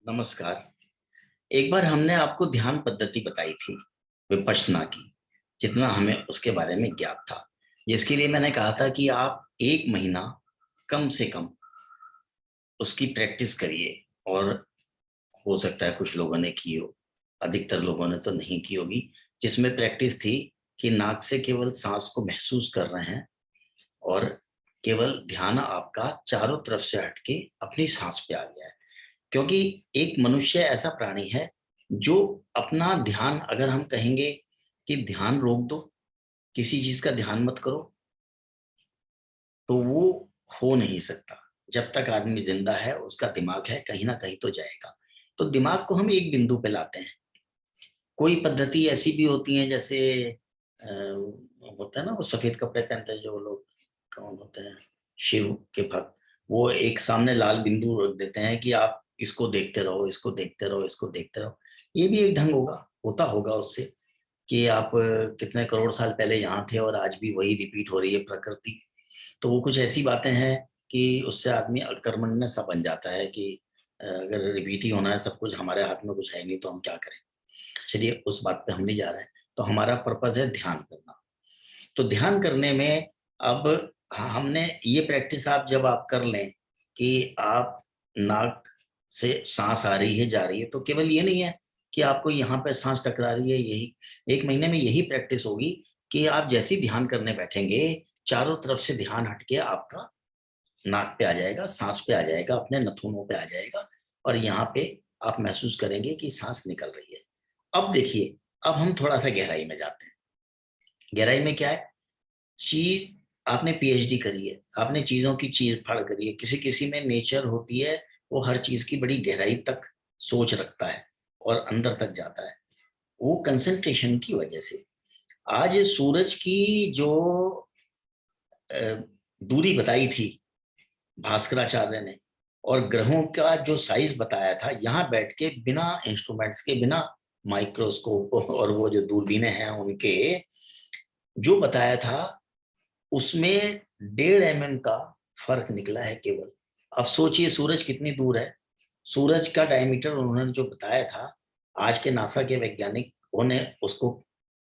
नमस्कार। एक बार हमने आपको ध्यान पद्धति बताई थी विपश्यना की, जितना हमें उसके बारे में ज्ञात था। जिसके लिए मैंने कहा था कि आप 1 महीना कम से कम उसकी प्रैक्टिस करिए। और हो सकता है कुछ लोगों ने की हो, अधिकतर लोगों ने तो नहीं की होगी। जिसमें प्रैक्टिस थी कि नाक से केवल सांस को महसूस कर रहे हैं और केवल ध्यान आपका चारों तरफ से हटके अपनी सांस पे आ गया है। क्योंकि एक मनुष्य ऐसा प्राणी है जो अपना ध्यान, अगर हम कहेंगे कि ध्यान रोक दो, किसी चीज का ध्यान मत करो, तो वो हो नहीं सकता। जब तक आदमी जिंदा है उसका दिमाग है, कहीं ना कहीं तो जाएगा। तो दिमाग को हम एक बिंदु पे लाते हैं। कोई पद्धति ऐसी भी होती है, जैसे होता है ना, वो सफेद कपड़े पहनते हैं जो लोग, कौन होते हैं, शिव के भक्त। वो एक सामने लाल बिंदु रख देते हैं कि आप इसको देखते रहो, इसको देखते रहो, इसको देखते रहो। ये भी एक ढंग होता होगा उससे, कि आप कितने करोड़ साल पहले यहाँ थे और आज भी वही रिपीट हो रही है प्रकृति। तो वो कुछ ऐसी बातें हैं कि उससे आदमी अकर्मण्य सा बन जाता है कि अगर रिपीट ही होना है सब कुछ, हमारे हाथ में कुछ है नहीं तो हम क्या करें। चलिए उस बात पे हम नहीं जा रहे हैं। तो हमारा पर्पज है ध्यान करना। तो ध्यान करने में अब हमने ये प्रैक्टिस, आप जब आप कर लें कि आप नाक से सांस आ रही है जा रही है, तो केवल ये नहीं है कि आपको यहाँ पे सांस टकरा रही है। यही 1 महीने में यही प्रैक्टिस होगी कि आप जैसे ही ध्यान करने बैठेंगे, चारों तरफ से ध्यान हटके आपका नाक पे आ जाएगा, सांस पे आ जाएगा, अपने नथुनों पे आ जाएगा। और यहाँ पे आप महसूस करेंगे कि सांस निकल रही है। अब देखिए, अब हम थोड़ा सा गहराई में जाते हैं। गहराई में क्या है? चीज, आपने पीएचडी करी है, आपने चीजों की चीर फाड़ करी है। किसी किसी में नेचर होती है, वो हर चीज की बड़ी गहराई तक सोच रखता है और अंदर तक जाता है, वो कंसंट्रेशन की वजह से। आज सूरज की जो दूरी बताई थी भास्कराचार्य ने, और ग्रहों का जो साइज बताया था, यहाँ बैठ के बिना इंस्ट्रूमेंट्स के, बिना माइक्रोस्कोप और वो जो दूरबीनें हैं उनके, जो बताया था उसमें 1.5 mm का फर्क निकला है केवल। अब सोचिए सूरज कितनी दूर है। सूरज का डायमीटर उन्होंने जो बताया था, आज के नासा के वैज्ञानिकों ने उसको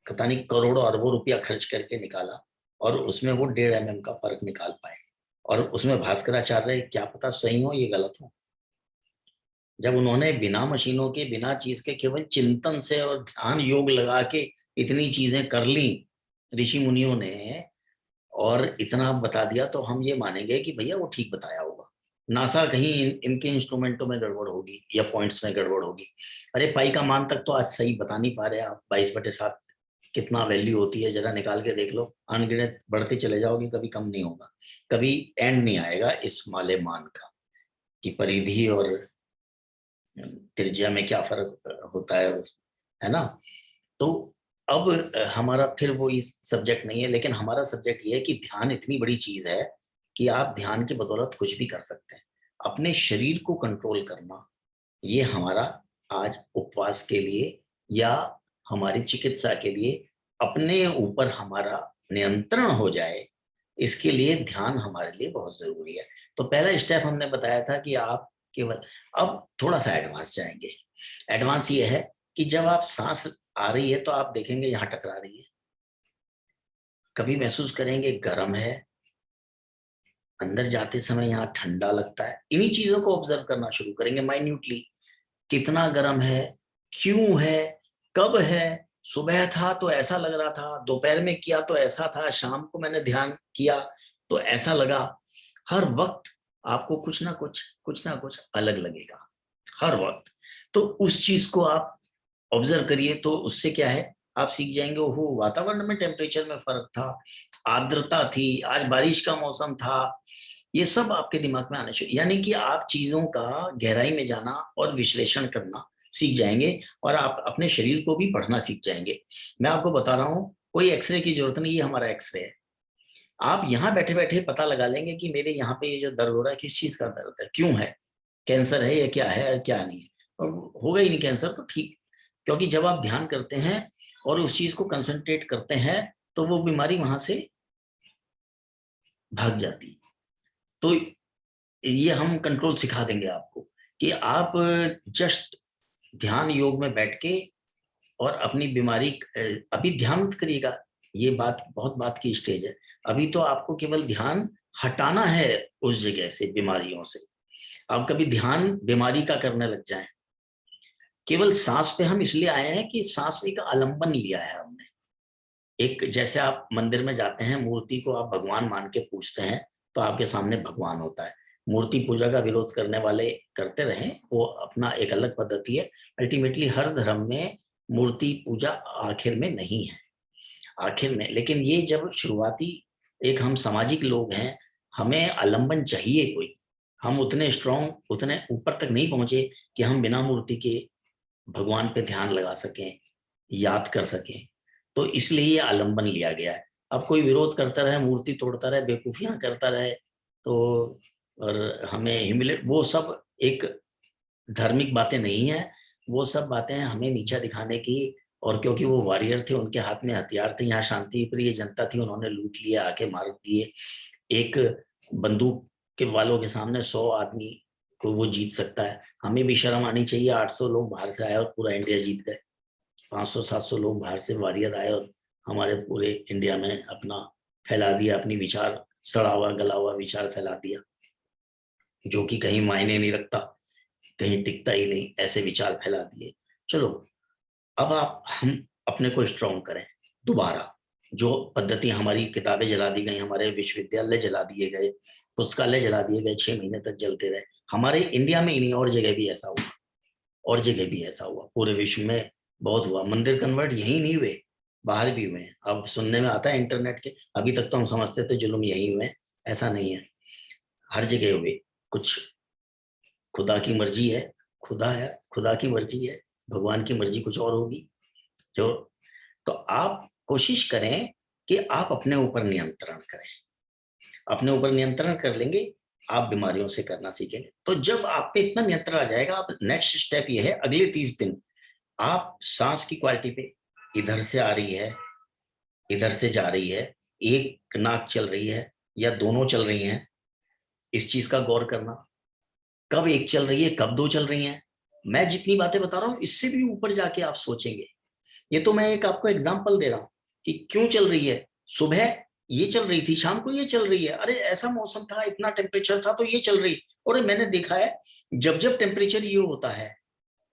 पता नहीं करोड़ों अरबों रुपया खर्च करके निकाला, और उसमें वो 1.5 mm का फर्क निकाल पाए। और उसमें भास्कराचार्य, क्या पता सही हो ये गलत हो, जब उन्होंने बिना मशीनों के, बिना चीज के, केवल चिंतन से और ध्यान योग लगा के इतनी चीजें कर ली ऋषि मुनियों ने, और इतना बता दिया, तो हम ये मानेंगे कि भैया वो ठीक बताया होगा। नासा कहीं इनके इंस्ट्रूमेंटों में गड़बड़ होगी या पॉइंट्स में गड़बड़ होगी। अरे पाई का मान तक तो आज सही बता नहीं पा रहे आप। 22/7 कितना वैल्यू होती है, जरा निकाल के देख लो। अनगिनत बढ़ते चले जाओगे, कभी कम नहीं होगा, कभी एंड नहीं आएगा इस माले मान का, कि परिधि और त्रिज्या में क्या फर्क होता है ना। तो अब हमारा फिर वो इस सब्जेक्ट नहीं है, लेकिन हमारा सब्जेक्ट ये है कि ध्यान इतनी बड़ी चीज है कि आप ध्यान की बदौलत कुछ भी कर सकते हैं। अपने शरीर को कंट्रोल करना, ये हमारा आज उपवास के लिए या हमारी चिकित्सा के लिए, अपने ऊपर हमारा नियंत्रण हो जाए, इसके लिए ध्यान हमारे लिए बहुत जरूरी है। तो पहला स्टेप हमने बताया था कि आप केवल, अब थोड़ा सा एडवांस जाएंगे। एडवांस ये है कि जब आप सांस आ रही है तो आप देखेंगे यहाँ टकरा रही है, कभी महसूस करेंगे गर्म है, अंदर जाते समय यहाँ ठंडा लगता है। इन्हीं चीजों को ऑब्जर्व करना शुरू करेंगे माइन्यूटली। कितना गर्म है, क्यों है, कब है। सुबह था तो ऐसा लग रहा था, दोपहर में किया तो ऐसा था, शाम को मैंने ध्यान किया तो ऐसा लगा। हर वक्त आपको कुछ ना कुछ अलग लगेगा, हर वक्त। तो उस चीज को आप ऑब्जर्व करिए, तो उससे क्या है, आप सीख जाएंगे। ओहो, वातावरण में टेम्परेचर में फर्क था, आर्द्रता थी, आज बारिश का मौसम था। ये सब आपके दिमाग में आना चाहिए, यानी कि आप चीजों का गहराई में जाना और विश्लेषण करना सीख जाएंगे, और आप अपने शरीर को भी पढ़ना सीख जाएंगे। मैं आपको बता रहा हूँ, कोई एक्सरे की जरूरत नहीं, ये हमारा एक्सरे है। आप यहाँ बैठे बैठे पता लगा लेंगे कि मेरे यहाँ पे ये जो दर्द हो रहा है, किस चीज का दर्द है, क्यों है, कैंसर है या क्या है और क्या नहीं है। और होगा ही नहीं कैंसर तो ठीक। क्योंकि जब आप ध्यान करते हैं और उस चीज को कंसंट्रेट करते हैं, तो वो बीमारी वहां से भाग जाती है। तो ये हम कंट्रोल सिखा देंगे आपको, कि आप जस्ट ध्यान योग में बैठ के और अपनी बीमारी, अभी ध्यान मत करिएगा, ये बात बहुत बात की स्टेज है। अभी तो आपको केवल ध्यान हटाना है उस जगह से, बीमारियों से। आप कभी ध्यान बीमारी का करने लग जाएं। केवल सांस पे हम इसलिए आए हैं कि सांस एक आलंबन लिया है हमने। एक जैसे आप मंदिर में जाते हैं, मूर्ति को आप भगवान मान के पूछते हैं, तो आपके सामने भगवान होता है। मूर्ति पूजा का विरोध करने वाले करते रहें, वो अपना एक अलग पद्धति है। अल्टीमेटली हर धर्म में मूर्ति पूजा आखिर में नहीं है, आखिर में। लेकिन ये जब शुरुआती एक हम सामाजिक लोग हैं, हमें आलंबन चाहिए कोई। हम उतने स्ट्रांग, उतने ऊपर तक नहीं पहुंचे कि हम बिना मूर्ति के भगवान पे ध्यान लगा सकें, याद कर सकें। तो इसलिए ये आलंबन लिया गया है। अब कोई विरोध करता रहे, मूर्ति तोड़ता रहे, बेवकूफियां करता रहे, तो और हमें ह्यूमिलेट, वो सब एक धार्मिक बातें नहीं है। वो सब बातें हमें नीचा दिखाने की, और क्योंकि वो वॉरियर थे, उनके हाथ में हथियार थे, यहाँ शांति प्रिय जनता थी, उन्होंने लूट लिया, आके मार दिए। एक बंदूक के वालों के सामने 100 आदमी को वो जीत सकता है। हमें भी शर्म आनी चाहिए। 800 लोग बाहर से आए और पूरा इंडिया जीत गए। 500-700 लोग बाहर से वॉरियर आए और हमारे पूरे इंडिया में अपना फैला दिया, अपनी विचार, सड़ा हुआ गला हुआ विचार फैला दिया, जो कि कहीं मायने नहीं रखता, कहीं टिकता ही नहीं, ऐसे विचार फैला दिए। चलो, अब हम अपने को स्ट्रॉन्ग करें दोबारा। जो पद्धति, हमारी किताबें जला दी गई, हमारे विश्वविद्यालय जला दिए गए, पुस्तकालय जला दिए गए, 6 महीने तक जलते रहे। हमारे इंडिया में ही नहीं, और जगह भी ऐसा हुआ, और जगह भी ऐसा हुआ, पूरे विश्व में बहुत हुआ। मंदिर कन्वर्ट यही नहीं हुए, बाहर भी हुए हैं। अब सुनने में आता है इंटरनेट के, अभी तक तो हम समझते थे जुल्म यही हुए, ऐसा नहीं है, हर जगह हुए। कुछ खुदा की मर्जी है, खुदा है, खुदा की मर्जी है, भगवान की मर्जी कुछ और होगी। जो तो आप कोशिश करें कि आप अपने ऊपर नियंत्रण करें। अपने ऊपर नियंत्रण कर लेंगे, आप बीमारियों से करना सीखेंगे। तो जब आप पे इतना नियंत्रण आ जाएगा, आप नेक्स्ट स्टेप ये है, अगले 30 दिन आप सांस की क्वालिटी पे, इधर से आ रही है, इधर से जा रही है, एक नाक चल रही है या दोनों चल रही हैं, इस चीज का गौर करना। कब एक चल रही है, कब दो चल रही हैं। मैं जितनी बातें बता रहा हूं, इससे भी ऊपर जाके आप सोचेंगे। ये तो मैं एक आपको एग्जांपल दे रहा हूं कि क्यों चल रही है। सुबह ये चल रही थी, शाम को ये चल रही है, अरे ऐसा मौसम था, इतना टेम्परेचर था तो ये चल रही। और मैंने देखा है, जब जब टेम्परेचर ये होता है,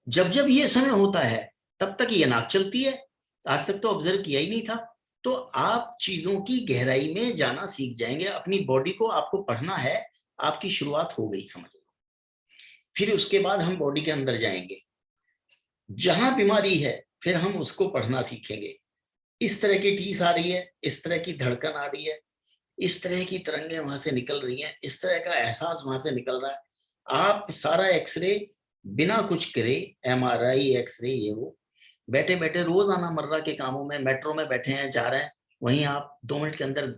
जब जब ये समय होता है, तब तक ये नाक चलती है। आज तक तो ऑब्जर्व किया ही नहीं था। तो आप चीजों की गहराई में जाना सीख जाएंगे। अपनी बॉडी को आपको पढ़ना है, आपकी शुरुआत हो गई, समझ लो। फिर उसके बाद हम बॉडी के अंदर जाएंगे, जहां बीमारी है, फिर हम उसको पढ़ना सीखेंगे। इस तरह की टीस आ रही है, इस तरह की धड़कन आ रही है, इस तरह की तरंगें वहां से निकल रही हैं, इस तरह का एहसास वहां से निकल रहा है। आप सारा एक्सरे बिना कुछ करे, MRI, एक्सरे, ये वो, बैठे बैठे रोजाना मर्रा के कामों में, मेट्रो में बैठे हैं, जा रहे हैं, वहीं आप 2 मिनट के अंदर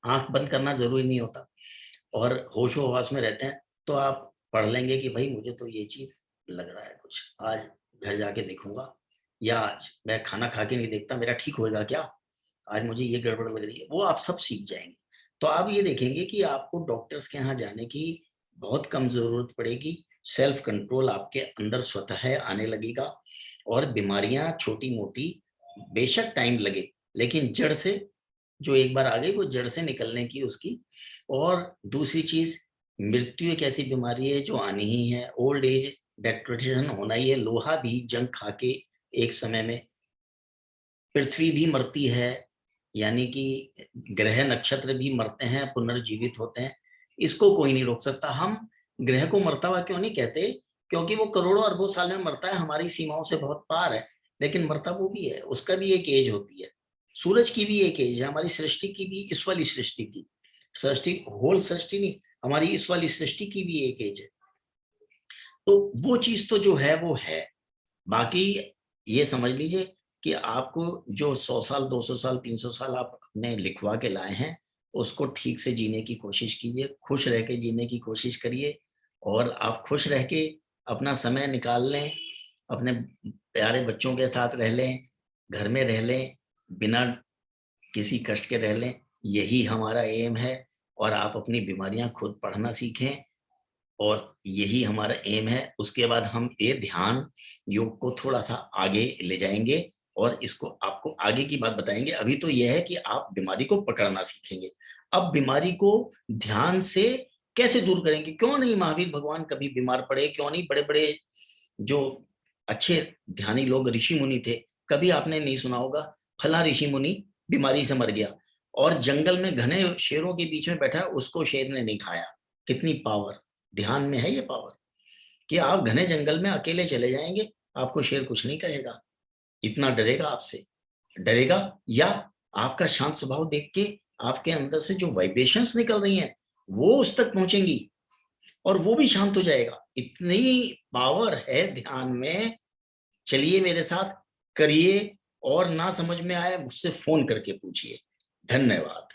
आंख बंद करना जरूरी नहीं होता, और होशो हवास में रहते हैं, तो आप पढ़ लेंगे कि भाई मुझे तो ये चीज लग रहा है कुछ, आज घर जाके देखूंगा, या आज मैं खाना खा के नहीं देखता, मेरा ठीक होएगा क्या, आज मुझे ये गड़बड़ लग रही है, वो आप सब सीख जाएंगे। तो आप ये देखेंगे कि आपको डॉक्टर्स के यहाँ जाने की बहुत कम जरूरत पड़ेगी। सेल्फ कंट्रोल आपके अंदर स्वतः आने लगेगा, और बीमारियां छोटी मोटी बेशक टाइम लगे, लेकिन जड़ से, जो एक बार आ गई, वो जड़ से निकलने की उसकी। और दूसरी चीज, मृत्यु एक ऐसी बीमारी है जो आनी ही है, ओल्ड एज डेट्रोटेशन होना ही है। लोहा भी जंग खा के एक समय में, पृथ्वी भी मरती है, यानी कि ग्रह नक्षत्र भी मरते हैं, पुनर्जीवित होते हैं, इसको कोई नहीं रोक सकता। हम ग्रह को मरता हुआ क्यों नहीं कहते, क्योंकि वो करोड़ों अरबों साल में मरता है, हमारी सीमाओं से बहुत पार है, लेकिन मरता वो भी है, उसका भी एक एज होती है। सूरज की भी एक एज है, हमारी सृष्टि की भी, इस वाली सृष्टि की, सृष्टि होल सृष्टि नहीं, हमारी इस वाली सृष्टि की भी एक एज है। तो वो चीज तो जो है वो है। बाकी ये समझ लीजिए कि आपको जो 100 साल, 200 साल, 300 साल आप अपने लिखवा के लाए हैं, उसको ठीक से जीने की कोशिश कीजिए, खुश रह के जीने की कोशिश करिए। और आप खुश रह के अपना समय निकाल लें, अपने प्यारे बच्चों के साथ रह लें, घर में रह लें, बिना किसी कष्ट के रह लें, यही हमारा एम है। और आप अपनी बीमारियां खुद पढ़ना सीखें, और यही हमारा एम है। उसके बाद हम ये ध्यान योग को थोड़ा सा आगे ले जाएंगे और इसको आपको आगे की बात बताएंगे। अभी तो यह है कि आप बीमारी को पकड़ना सीखेंगे। अब बीमारी को ध्यान से कैसे दूर करेंगे? क्यों नहीं महावीर भगवान कभी बीमार पड़े? क्यों नहीं बड़े बड़े जो अच्छे ध्यानी लोग ऋषि मुनि थे, कभी आपने नहीं सुना होगा फला ऋषि मुनि बीमारी से मर गया और जंगल में घने शेरों के बीच में बैठा, उसको शेर ने नहीं खाया। कितनी पावर ध्यान में है! ये पावर कि आप घने जंगल में अकेले चले जाएंगे, आपको शेर कुछ नहीं कहेगा। इतना डरेगा आपसे, डरेगा। या आपका शांत स्वभाव देख के आपके अंदर से जो वाइब्रेशंस निकल रही हैं वो उस तक पहुंचेंगी और वो भी शांत हो जाएगा। इतनी पावर है ध्यान में। चलिए मेरे साथ करिए, और ना समझ में आए मुझसे फोन करके पूछिए। धन्यवाद।